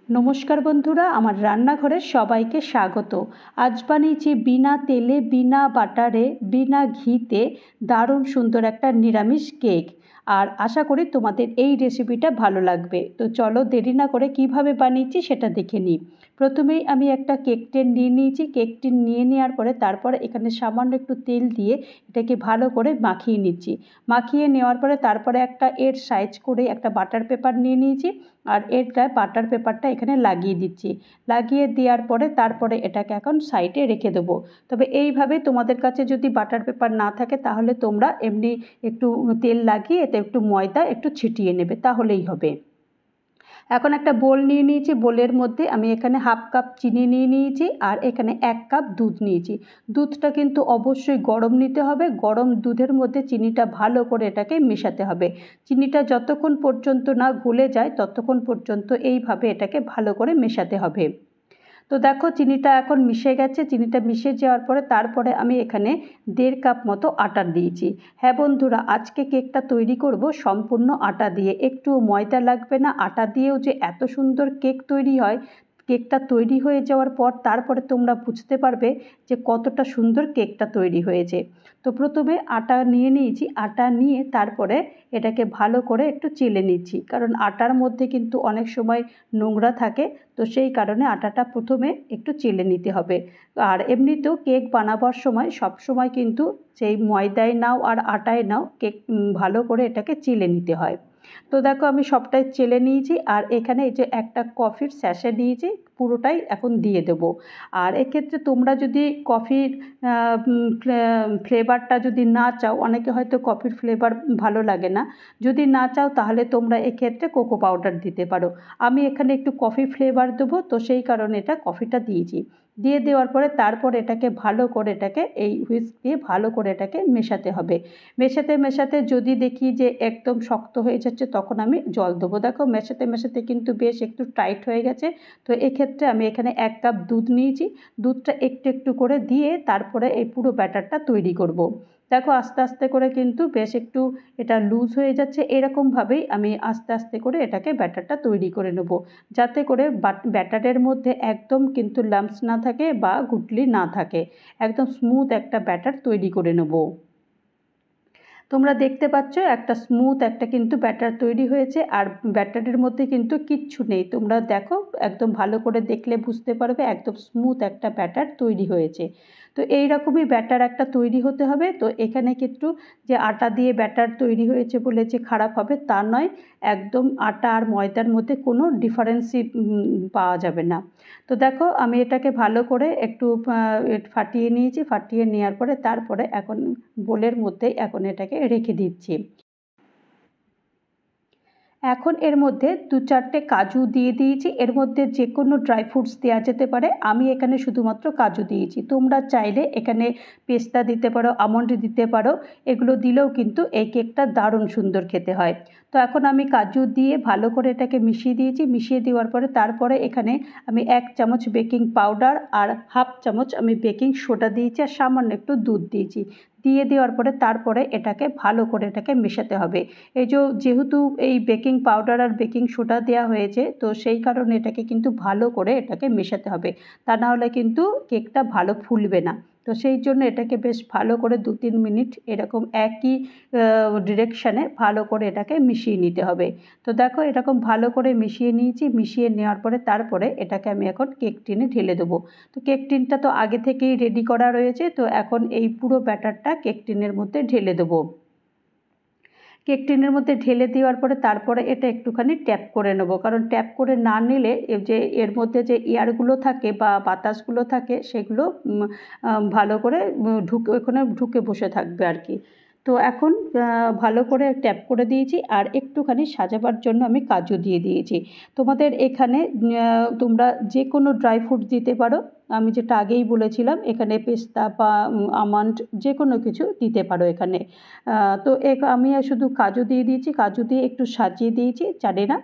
নমস্কার বন্ধুরা, আমার রান্নাঘরে সবাইকে স্বাগত। আজ বানিয়েছি বিনা তেলে, বিনা বাটারে, বিনা ঘিতে দারুণ সুন্দর একটা নিরামিষ কেক। আর আশা করি তোমাদের এই রেসিপিটা ভালো লাগবে। তো চলো দেরি না করে কিভাবে বানিয়েছি সেটা দেখে নিই। প্রথমেই আমি একটা কেক টিন নিয়ে নিয়েছি। কেক টিন নিয়ে নেওয়ার পরে তারপরে এখানে সামান্য একটু তেল দিয়ে এটাকে ভালো করে মাখিয়ে নিচ্ছি। মাখিয়ে নেওয়ার পরে তারপরে একটা এর সাইজ করে একটা বাটার পেপার নিয়ে নিয়েছি। আর এটা বাটার পেপারটা এখানে লাগিয়ে দিচ্ছি। লাগিয়ে দেওয়ার পরে তারপরে এটাকে এখন সাইডে রেখে দেবো। তবে এইভাবে তোমাদের কাছে যদি বাটার পেপার না থাকে তাহলে তোমরা এমনি একটু তেল লাগিয়ে এতে একটু ময়দা একটু ছিটিয়ে নেবে, তাহলেই হবে। এখন একটা বোল নিয়ে নিয়েছি। বোলের মধ্যে আমি এখানে হাফ কাপ চিনি নিয়ে নিয়েছি আর এখানে 1 কাপ দুধ নিয়েছি। দুধটা কিন্তু অবশ্যই গরম নিতে হবে। গরম দুধের মধ্যে চিনিটা ভালো করে এটাকে মেশাতে হবে। চিনিটা যতক্ষণ পর্যন্ত না গলে যায় ততক্ষণ পর্যন্ত এইভাবে এটাকে ভালো করে মেশাতে হবে। তো দেখো চিনিটা এখন মিশে গেছে। চিনিটা মিশে যাওয়ার পরে তারপরে আমি এখানে 1.5 কাপ মতো আটা দিয়েছি। হ্যাঁ বন্ধুরা, আজকে কেকটা তৈরি করব সম্পূর্ণ আটা দিয়ে, একটু ময়দা লাগবে না। আটা দিয়েও যে এত সুন্দর কেক তৈরি হয়, কেকটা তৈরি হয়ে যাওয়ার পর তারপরে তোমরা বুঝতে পারবে যে কতটা সুন্দর কেকটা তৈরি হয়েছে। তো প্রথমে আটা নিয়ে নিয়েছি। আটা নিয়ে তারপরে এটাকে ভালো করে একটু চেলে নিচ্ছি, কারণ আটার মধ্যে কিন্তু অনেক সময় নোংরা থাকে। তো সেই কারণে আটাটা প্রথমে একটু চেলে নিতে হবে। আর এমনিতেও কেক বানাবার সময় সব সময় কিন্তু সেই ময়দায় নাও আর আটায় নাও, কেক ভালো করে এটাকে চেলে নিতে হয়। তো দেখো আমি সবটাই চেলে নিয়েছি। আর এখানে এই যে একটা কফির স্যাশে নিয়েছি, পুরোটাই এখন দিয়ে দেবো। আর এক্ষেত্রে তোমরা যদি কফির ফ্লেভারটা যদি না চাও, অনেকে হয়তো কফির ফ্লেভার ভালো লাগে না, যদি না চাও তাহলে তোমরা এক্ষেত্রে কোকো পাউডার দিতে পারো। আমি এখানে একটু কফি ফ্লেভার দেবো, তো সেই কারণে এটা কফিটা দিয়েছি। দিয়ে দেওয়ার পরে তারপর এটাকে ভালো করে এটাকে এই হুইস্ক দিয়ে ভালো করে এটাকে মেশাতে হবে। মেশাতে মেশাতে যদি দেখি যে একদম শক্ত হয়ে যাচ্ছে তখন আমি জল দেবো। দেখো মেশাতে মেশাতে কিন্তু বেশ একটু টাইট হয়ে গেছে। তো এক্ষেত্রে আমি এখানে 1 কাপ দুধ নিয়েছি। দুধটা একটু একটু করে দিয়ে তারপরে এই পুরো ব্যাটারটা তৈরি করব। দেখো আস্তে আস্তে করে কিন্তু বেশ একটু এটা লুজ হয়ে যাচ্ছে। এরকমভাবেই আমি আস্তে আস্তে করে এটাকে ব্যাটারটা তৈরি করে নেব, যাতে করে ব্যাটারের মধ্যে একদম কিন্তু লাম্পস না থাকে বা গুটলি না থাকে। একদম স্মুথ একটা ব্যাটার তৈরি করে নেব। তোমরা দেখতে পাচ্ছ একটা স্মুথ একটা কিন্তু ব্যাটার তৈরি হয়েছে। আর ব্যাটারের মধ্যে কিন্তু কিচ্ছু নেই। তোমরা দেখো একদম ভালো করে দেখলে বুঝতে পারবে একদম স্মুথ একটা ব্যাটার তৈরি হয়েছে। তো এই রকমই ব্যাটার একটা তৈরি হতে হবে। তো এখানে কিন্তু যে আটা দিয়ে ব্যাটার তৈরি হয়েছে বলে যে খারাপ হবে তা নয়। একদম আটা আর ময়দার মধ্যে কোনো ডিফারেন্সই পাওয়া যাবে না। তো দেখো আমি এটাকে ভালো করে একটু ফাটিয়ে নিয়েছি। ফাটিয়ে নেওয়ার পরে তারপরে এখন বোলের মধ্যেই এখন এটাকে রেখে দিচ্ছি। এখন এর মধ্যে 2-4টে কাজু দিয়ে দিয়েছি। এর মধ্যে যে কোনো ড্রাই ফ্রুটস দেওয়া যেতে পারে। আমি এখানে শুধুমাত্র কাজু দিয়েছি। তোমরা চাইলে এখানে পেস্তা দিতে পারো, আমন্ড দিতে পারো। এগুলো দিলেও কিন্তু এই কেকটা দারুণ সুন্দর খেতে হয়। তো এখন আমি কাজু দিয়ে ভালো করে এটাকে মিশিয়ে দিয়েছি। মিশিয়ে দেওয়ার পরে তারপরে এখানে আমি 1 চামচ বেকিং পাউডার আর হাফ চামচ আমি বেকিং সোডা দিয়েছি আর সামান্য একটু দুধ দিয়েছি। দিয়ে দেওয়ার পরে তারপরে এটাকে ভালো করে এটাকে মেশাতে হবে। যেহেতু এই বেকিং পাউডার আর বেকিং সোডা দেওয়া হয়েছে, তো সেই কারণে এটাকে কিন্তু ভালো করে এটাকে মেশাতে হবে। তা না হলে কিন্তু কেকটা ভালো ফুলবে না। তো সেই জন্য এটাকে বেশ ভালো করে 2-3 মিনিট এরকম একই ডিরেকশানে ভালো করে এটাকে মিশিয়ে নিতে হবে। তো দেখো এরকম ভালো করে মিশিয়ে নিয়েছি। মিশিয়ে নেওয়ার পরে তারপরে এটাকে আমি এখন কেক টিনে ঢেলে দেবো। তো কেক টিনটা তো আগে থেকেই রেডি করা রয়েছে। তো এখন এই পুরো ব্যাটারটা কেক টিনের মধ্যে ঢেলে দেবো। কেক টিনের মধ্যে ঢেলে দেওয়ার পরে তারপরে এটা একটুখানি ট্যাপ করে নেব, কারণ ট্যাপ করে না নিলে যে এর মধ্যে যে এয়ারগুলো থাকে বা বাতাসগুলো থাকে সেগুলো ভালো করে ওখানে ঢুকে বসে থাকবে আর কি। তো এখন ভালো করে ট্যাপ করে দিয়েছি। আর একটুখানি সাজাবার জন্য আমি কাজু দিয়ে দিয়েছি। তোমাদের এখানে তোমরা যে কোনো ড্রাই ফ্রুট দিতে পারো। আমি যেটা আগেই বলেছিলাম, এখানে পেস্তা বা আমন্ড যে কোনো কিছু দিতে পারো এখানে। তো আমি শুধু কাজু দিয়ে দিয়েছি। কাজু দিয়ে একটু সাজিয়ে দিয়েছি। জানি না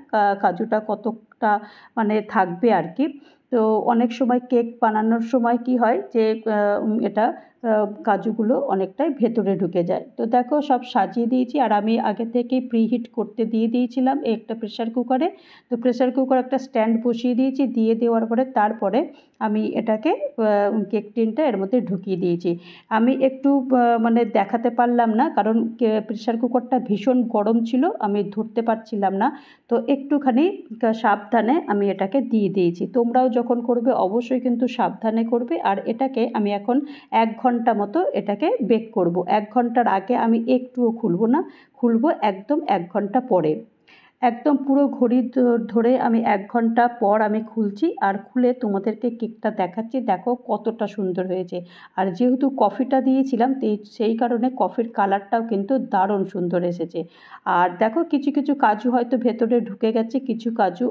কাজুটা কতটা মানে থাকবে আর কি। তো অনেক সময় কেক বানানোর সময় কি হয় যে এটা কাজুগুলো অনেকটাই ভেতরে ঢুকে যায়। তো দেখো সব সাজিয়ে দিয়েছি, আর আমি আগে থেকেই প্রিহিট করতে দিয়ে দিয়েছিলাম একটা প্রেশার কুকারে। তো প্রেশার কুকার একটা স্ট্যান্ড বসিয়ে দিয়েছি, দিয়ে দেওয়ার পরে তারপরে আমি এটাকে কেক টিনটা এর মধ্যে ঢুকিয়ে দিয়েছি। আমি একটু মানে দেখাতে পারলাম না, কারণ প্রেশার কুকারটা ভীষণ গরম ছিল, আমি ধরতে পারছিলাম না। তো একটুখানি সাবধানে আমি এটাকে দিয়ে দিয়েছি। তোমরাও যখন করবে অবশ্যই কিন্তু সাবধানে করবে। আর এটাকে আমি এখন 1 ঘন্টা মতো এটাকে বেক করব। 1 ঘন্টার আগে আমি একটুও খুলবো না, খুলবো একদম 1 ঘন্টা পরে। একদম পুরো ঘড়ি ধরে আমি 1 ঘন্টা পর আমি খুলছি, আর খুলে তোমাদেরকে কেকটা দেখাচ্ছি। দেখো কতটা সুন্দর হয়েছে। আর যেহেতু কফিটা দিয়েছিলাম সেই কারণে কফির কালারটাও কিন্তু দারুণ সুন্দর এসেছে। আর দেখো কিছু কিছু কাজু হয়তো ভেতরে ঢুকে গেছে, কিছু কাজু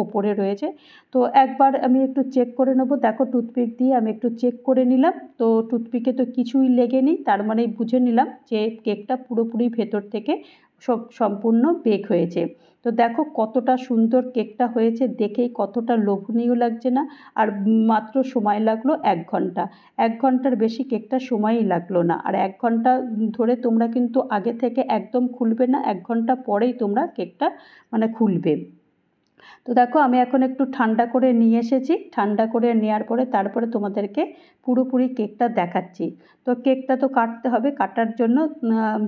ওপরে রয়েছে। তো একবার আমি একটু চেক করে নেবো। দেখো টুথপিক দিয়ে আমি একটু চেক করে নিলাম। তো টুথপিকে তো কিছুই লেগেনি, তার মানে বুঝে নিলাম যে কেকটা পুরোপুরি ভেতর থেকে সম্পূর্ণ বেক হয়েছে। তো দেখো কতটা সুন্দর কেকটা হয়েছে, দেখেই কতটা লোভনীয় লাগছে না? আর মাত্র সময় লাগলো 1 ঘন্টা। 1 ঘন্টার বেশি কেকটা সময়ই লাগলো না। আর 1 ঘন্টা ধরে তোমরা কিন্তু আগে থেকে একদম খুলবে না, 1 ঘন্টা পরেই তোমরা কেকটা মানে খুলবে। তো দেখো আমি এখন একটু ঠান্ডা করে নিয়ে এসেছি। ঠান্ডা করে নেওয়ার পরে তারপরে তোমাদেরকে পুরোপুরি কেকটা দেখাচ্ছি। তো কেকটা তো কাটতে হবে, কাটার জন্য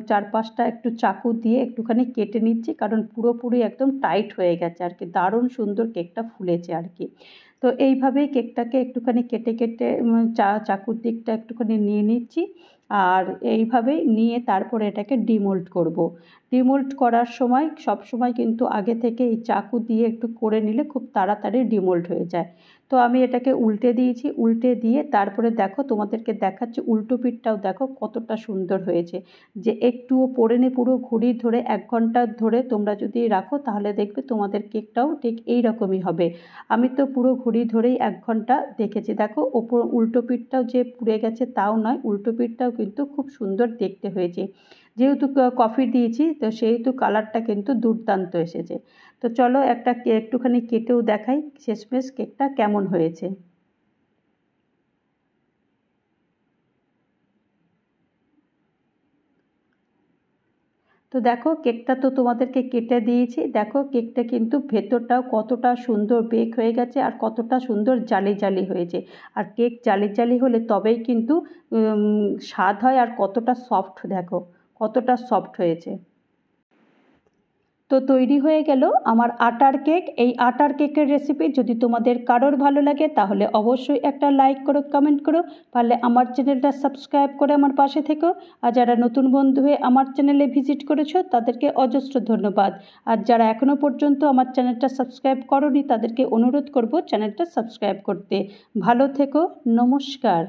4-5টা একটু চাকু দিয়ে একটুখানি কেটে নিচ্ছি, কারণ পুরোপুরি একদম টাইট হয়ে গেছে আর কি, দারুণ সুন্দর কেকটা ফুলেছে আর কি। তো এইভাবেই কেকটাকে একটুখানি কেটে কেটে চাকুর দিকটা একটুখানি নিয়ে নিচ্ছি। আর এইভাবেই নিয়ে তারপরে এটাকে ডিমোল্ড করব। ডিমোল্ড করার সময় সব সময় কিন্তু আগে থেকে এই চাকু দিয়ে একটু করে নিলে খুব তাড়াতাড়ি ডিমোল্ড হয়ে যায়। তো আমি এটাকে উল্টে দিয়েছি, উল্টে দিয়ে তারপরে দেখো তোমাদেরকে দেখাচ্ছি উল্টো পিঠটাও দেখো কতটা সুন্দর হয়েছে। যে একটুও পড়েনি, পুরো ঘড়ি ধরে 1 ঘন্টা ধরে তোমরা যদি রাখো তাহলে দেখবে তোমাদের কেকটাও ঠিক এই রকমই হবে। আমি তো পুরো ঘড়ি ধরেই 1 ঘন্টা দেখেছি। দেখো ওপর উল্টো পিঠটাও যে পুড়ে গেছে তাও নয়, উল্টো পিঠটাও কিন্তু খুব সুন্দর দেখতে হয়েছে। যেহেতু কফি দিয়েছি তো সেহেতু কালারটা কিন্তু দুর্দান্ত এসেছে। তো চলো একটুখানি কেটেও দেখাই শেষমেশ কেকটা কেমন হয়েছে। তো দেখো কেকটা তো তোমাদেরকে কেটে দিয়েছি। দেখো কেকটা কিন্তু ভেতরটাও কতটা সুন্দর বেক হয়ে গেছে, আর কতটা সুন্দর জালি জালি হয়েছে। আর কেক জালি জালি হলে তবেই কিন্তু স্বাদ হয়। আর কতটা সফট, দেখো কতটা সফট হয়েছে। তো তৈরি হয়ে গেল আমার আটার কেক। এই আটার কেকের রেসিপি যদি তোমাদের কারোর ভালো লাগে তাহলে অবশ্যই একটা লাইক করো, কমেন্ট করো, পারলে আমার চ্যানেলটা সাবস্ক্রাইব করে আমার পাশে থেকো। আর যারা নতুন বন্ধু হয়ে আমার চ্যানেলে ভিজিট করেছো তাদেরকে অজস্র ধন্যবাদ। আর যারা এখনও পর্যন্ত আমার চ্যানেলটা সাবস্ক্রাইব করোনি তাদেরকে অনুরোধ করব চ্যানেলটা সাবস্ক্রাইব করতে। ভালো থেকো, নমস্কার।